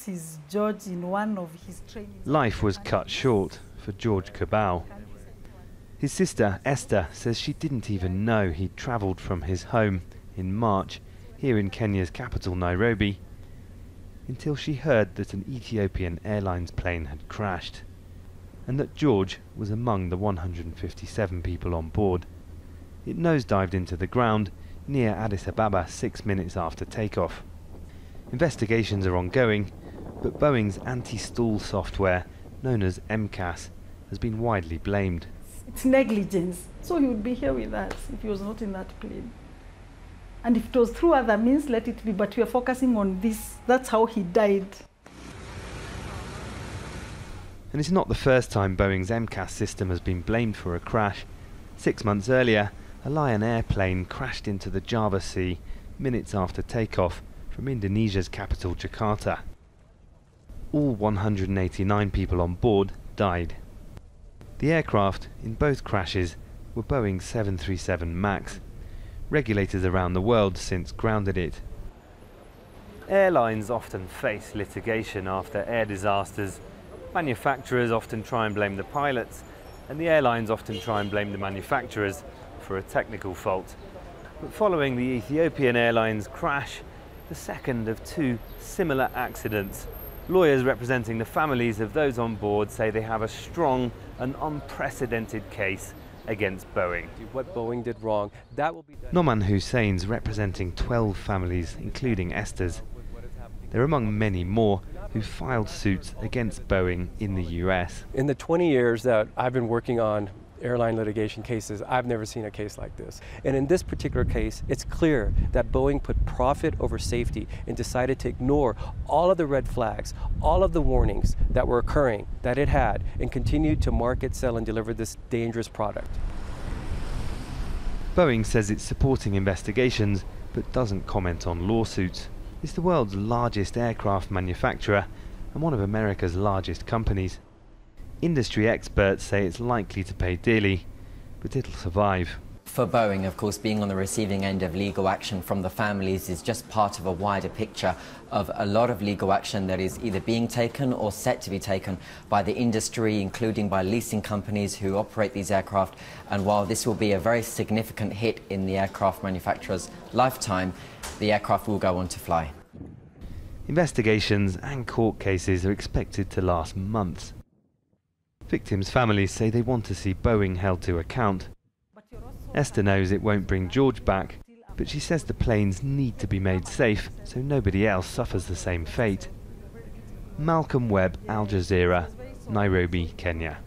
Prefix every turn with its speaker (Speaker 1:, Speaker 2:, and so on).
Speaker 1: This is George in one of his trainings.
Speaker 2: Life was cut short for George KABAU. His sister Esther says she didn't even know he'd travelled from his home in March here in Kenya's capital Nairobi until she heard that an Ethiopian Airlines plane had crashed and that George was among the 157 people on board. It nosedived into the ground near Addis Ababa 6 minutes after takeoff. Investigations are ongoing, but Boeing's anti-stall software, known as MCAS, has been widely blamed.
Speaker 1: It's negligence, so he would be here with us if he was not in that plane. And if it was through other means, let it be, but we are focusing on this. That's how he died.
Speaker 2: And it's not the first time Boeing's MCAS system has been blamed for a crash. 6 months earlier, a Lion Air plane crashed into the Java Sea minutes after takeoff from Indonesia's capital Jakarta. All 189 people on board died. The aircraft in both crashes were Boeing 737 MAX. Regulators around the world since grounded it. Airlines often face litigation after air disasters. Manufacturers often try and blame the pilots, and the airlines often try and blame the manufacturers for a technical fault. But following the Ethiopian Airlines crash, the second of two similar accidents, lawyers representing the families of those on board say they have a strong and unprecedented case against Boeing.
Speaker 3: What Boeing did wrong, that will be done.
Speaker 2: NOMAAN Husain's representing 12 families, including Esther's. They're among many more who filed suits against Boeing in the US.
Speaker 3: In the 20 years that I've been working on airline litigation cases, I've never seen a case like this. And in this particular case, it's clear that Boeing put profit over safety and decided to ignore all of the red flags, all of the warnings that were occurring that it had, and continued to market, sell, and deliver this dangerous product.
Speaker 2: Boeing says it's supporting investigations, but doesn't comment on lawsuits. It's the world's largest aircraft manufacturer and one of America's largest companies. Industry experts say it's likely to pay dearly, but it'll survive.
Speaker 4: For Boeing, of course, being on the receiving end of legal action from the families is just part of a wider picture of a lot of legal action that is either being taken or set to be taken by the industry, including by leasing companies who operate these aircraft. And while this will be a very significant hit in the aircraft manufacturer's lifetime, the aircraft will go on to fly.
Speaker 2: Investigations and court cases are expected to last months. Victims' families say they want to see Boeing held to account. Esther knows it won't bring George back, but she says the planes need to be made safe so nobody else suffers the same fate. Malcolm Webb, Al Jazeera, Nairobi, Kenya.